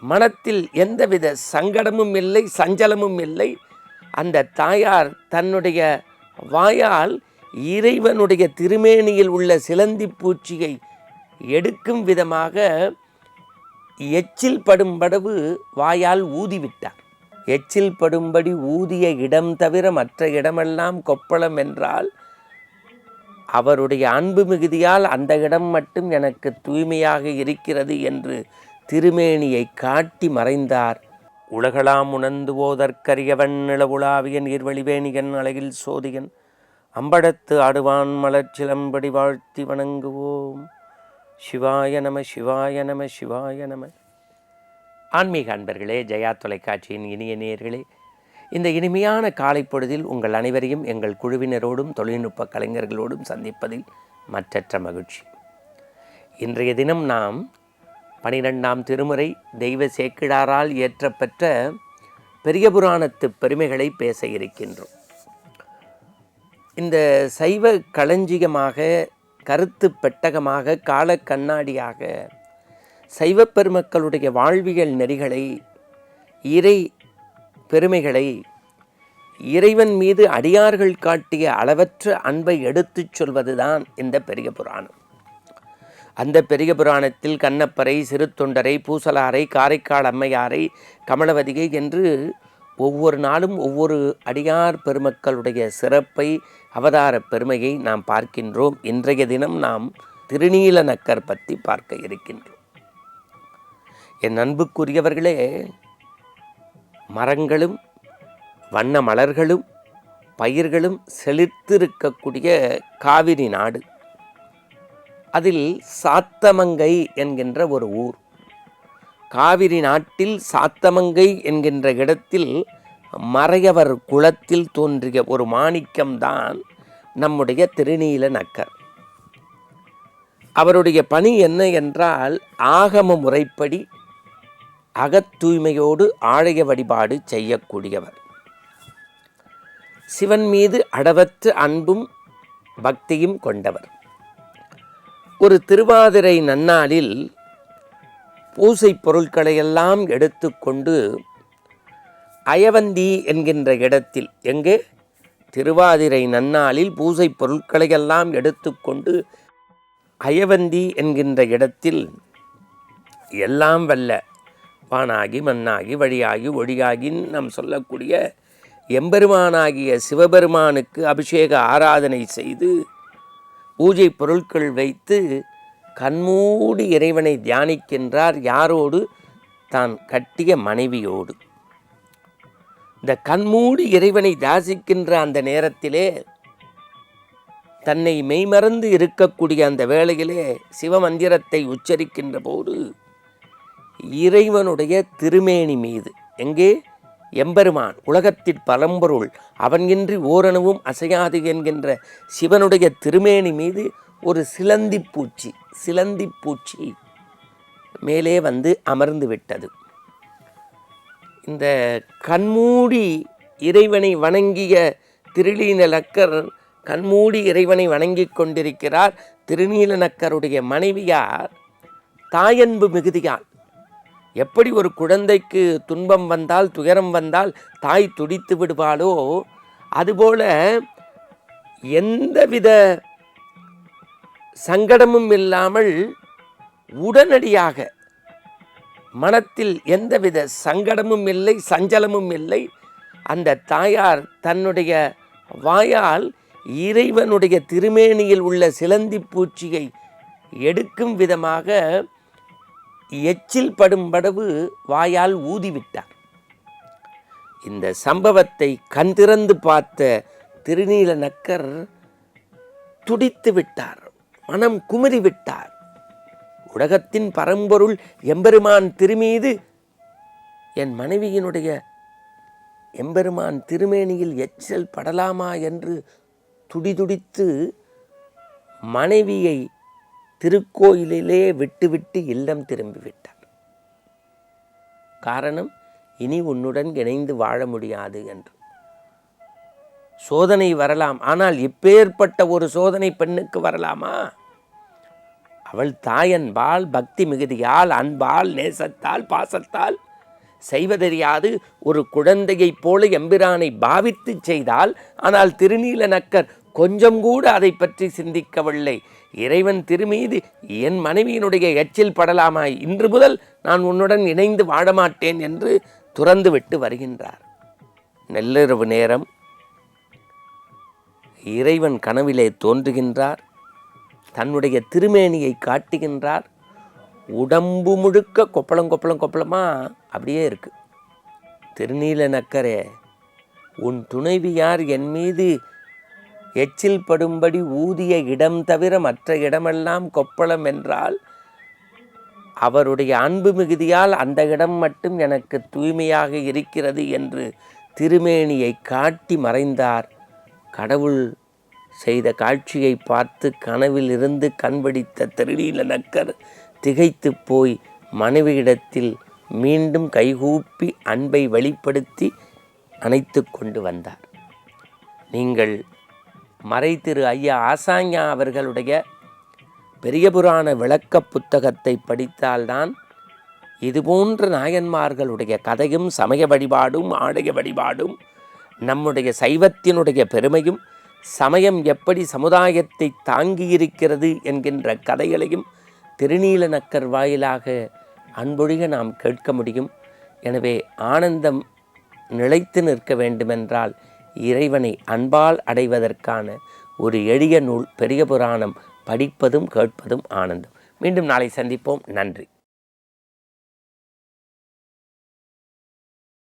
மனத்தில் எந்தவித சங்கடமும் இல்லை, சஞ்சலமும் இல்லை. அந்த தாயார் தன்னுடைய வாயால் இறைவனுடைய திருமேனியில் உள்ள சிலந்தி பூச்சியை எடுக்கும் விதமாக எச்சில் படும்படவு வாயால் ஊதிவிட்டார். எச்சில் படும்படி ஊதிய இடம் தவிர மற்ற இடமெல்லாம் கொப்பளம் என்றால், அவருடைய அன்பு மிகுதியால் அந்த இடம் மட்டும் எனக்கு தூய்மையாக இருக்கிறது என்று திருமேனியை காட்டி மறைந்தார். உலகளாம் உணர்ந்து போதற்கரியவன் நிலவுலாவிய நீர்வழிவேணியன் அழகில் சோதியன் அம்படத்து ஆடுவான் மலர்ச்சிலம்படி வாழ்த்தி வணங்குவோம். சிவாய நம, சிவாய நம, சிவாய நம. ஆன்மீக அன்பர்களே, ஜெயா தொலைக்காட்சியின் இனிய நேயர்களே, இந்த இனிமையான காலை பொழுதில் உங்கள் அனைவரையும் எங்கள் குழுவினரோடும் தொழில்நுட்ப கலைஞர்களோடும் சந்திப்பதில் மற்றற்ற மகிழ்ச்சி. இன்றைய தினம் நாம் 12ஆம் திருமுறை தெய்வ சேக்கிழாரால் இயற்றப்பெற்ற பெரிய புராணத்து பெருமைகளை பேச இருக்கின்றோம். இந்த சைவ களஞ்சியமாக, கருத்து பெட்டகமாக, கால கண்ணாடியாக சைவ பெருமக்களுடைய வாழ்வியல் நெறிகளை, இறை பெருமைகளை, இறைவன் மீது அடியார்கள் காட்டிய அளவற்ற அன்பை எடுத்துச் சொல்வதுதான் இந்த பெரிய புராணம். அந்த பெரிய புராணத்தில் கண்ணப்பரை, சிறு தொண்டரை, பூசலாரை, காரைக்கால் அம்மையாரை, கமலவதிகை என்று ஒவ்வொரு நாளும் ஒவ்வொரு அடியார் பெருமக்களுடைய சிறப்பை, அவதார பெருமையை நாம் பார்க்கின்றோம். இன்றைய தினம் நாம் திருநீல நக்கர் பற்றி பார்க்க இருக்கின்றோம். என் அன்புக்குரியவர்களே, மரங்களும் வண்ண மலர்களும் பயிர்களும் செழித்திருக்கக்கூடிய காவிரி நாடு. அதில் சாத்தமங்கை என்கின்ற ஒரு ஊர். காவிரி நாட்டில் சாத்தமங்கை என்கின்ற இடத்தில் மறையவர் குலத்தில் தோன்றிய ஒரு மாணிக்கம்தான் நம்முடைய திருநீல நக்கர். அவருடைய பணி என்ன என்றால், ஆகம முறைப்படி அகத்தூய்மையோடு ஆலய வழிபாடு செய்யக்கூடியவர். சிவன் மீது அளவற்ற அன்பும் பக்தியும் கொண்டவர். ஒரு திருவாதிரை நன்னாளில் பூசை பொருட்களையெல்லாம் எடுத்துக்கொண்டு அயவந்தி என்கின்ற இடத்தில், எங்கே திருவாதிரை நன்னாளில் பூசை பொருட்களையெல்லாம் எடுத்துக்கொண்டு அயவந்தி என்கின்ற இடத்தில் எல்லாம் வல்ல வானாகி மண்ணாகி வழியாகி ஒளியாகி நாம் சொல்லக்கூடிய எம்பெருமானாகிய சிவபெருமானுக்கு அபிஷேக ஆராதனை செய்து பூஜை பொருட்கள் வைத்து கண்மூடி இறைவனை தியானிக்கின்றார். யாரோடு? தான் கட்டிய மனைவியோடு. இந்த கண்மூடி இறைவனை தியாசிக்கின்ற அந்த நேரத்திலே, தன்னை மெய்மறந்து இருக்கக்கூடிய அந்த வேளையிலே சிவமந்திரத்தை உச்சரிக்கின்ற போது இறைவனுடைய திருமேனி மீது, எங்கே எம்பெருமான் உலகத்திற் பரம்பொருள் அவன் இன்றி ஓரணுவும் அசையாது என்கின்ற சிவனுடைய திருமேனி மீது ஒரு சிலந்தி பூச்சி மேலே வந்து அமர்ந்து விட்டது. இந்த கண்மூடி இறைவனை வணங்கிய திருநீல நக்கர் கண்மூடி இறைவனை வணங்கி கொண்டிருக்கிறார். திருநீல நக்கருடைய மனைவியார் தாயன்பு மிகுதியால், எப்படி ஒரு குழந்தைக்கு துன்பம் வந்தால், துயரம் வந்தால் தாய் துடித்து விடுவாளோ, அதுபோல எந்தவித சங்கடமும் இல்லாமல் உடனடியாக, மனத்தில் எந்தவித சங்கடமும் இல்லை, சஞ்சலமும் இல்லை, அந்த தாயார் தன்னுடைய வாயால் இறைவனுடைய திருமேனியில் உள்ள சிலந்தி பூச்சியை எடுக்கும் விதமாக எச்சில் படும்படவு வாயால் ஊதிவிட்டார். இந்த சம்பவத்தை கண் திறந்து பார்த்த திருநீல நக்கர் துடித்து விட்டார், மனம் குமரி விட்டார். உலகத்தின் பரம்பொருள் எம்பெருமான் திருமீது என் மனைவியினுடைய எம்பெருமான் திருமேனியில் எச்சல் படலாமா என்று துடிதுடித்து மனைவியை திருக்கோயிலிலே விட்டுவிட்டு இல்லம் திரும்பிவிட்டார். காரணம், இனி உன்னுடன் இணைந்து வாழ முடியாது என்று. சோதனை வரலாம், ஆனால் இப்பேற்பட்ட ஒரு சோதனை பெண்ணுக்கு வரலாமா? அவள் தாயன்பால் பக்தி மிகுதியால் அன்பால் நேசத்தால் பாசத்தால் செய்வதறியாது ஒரு குழந்தையைப் போல எம்பிரானை பாவித்து செய்தால், ஆனால் திருநீல நக்கர் கொஞ்சம் கூட அதை பற்றி சிந்திக்கவில்லை. இறைவன் திருமீது என் மனைவியினுடைய எச்சில் படலாமாய், இன்று முதல் நான் உன்னுடன் இணைந்து வாழமாட்டேன் என்று துறந்து விட்டு வருகின்றார். நள்ளிரவு நேரம் இறைவன் கனவிலே தோன்றுகின்றார். தன்னுடைய திருமேனியை காட்டுகின்றார். உடம்பு முழுக்க கொப்பளமா அப்படியே இருக்கு. திருநீல நக்கரே, உன் துணைவியார் என் மீது எச்சில் படும்படி ஊதிய இடம் தவிர மற்ற இடமெல்லாம் கொப்பளம் என்றால், அவருடைய அன்பு மிகுதியால் அந்த இடம் மட்டும் எனக்கு தூய்மையாக இருக்கிறது என்று திருமேனியை காட்டி மறைந்தார். கடவுள் செய்த காட்சியை பார்த்து கனவில் இருந்து கண்பிடித்த திருநீல நக்கர் திகைத்து போய் மனைவியிடத்தில் மீண்டும் கைகூப்பி அன்பை வெளிப்படுத்தி அணைத்து கொண்டு வந்தார். நீங்கள் மறை திரு ஐயா ஆசாஞா அவர்களுடைய பெரிய புராண விளக்க புத்தகத்தை படித்தால்தான் இதுபோன்ற நாயன்மார்களுடைய கதையும் சமய வழிபாடும் ஆலய வழிபாடும் நம்முடைய சைவத்தினுடைய பெருமையும் சமயம் எப்படி சமுதாயத்தை தாங்கியிருக்கிறது என்கின்ற கதைகளையும் திருநீல நக்கர் வாயிலாக அன்பொழிக நாம் கேட்க முடியும். எனவே ஆனந்தம் நிலைத்து நிற்க வேண்டுமென்றால் இறைவனை அன்பால் அடைவதற்கான ஒரு எளிய நூல் பெரிய புராணம் படிப்பதும் கேட்பதும் ஆனந்தம். மீண்டும் நாளை சந்திப்போம். நன்றி.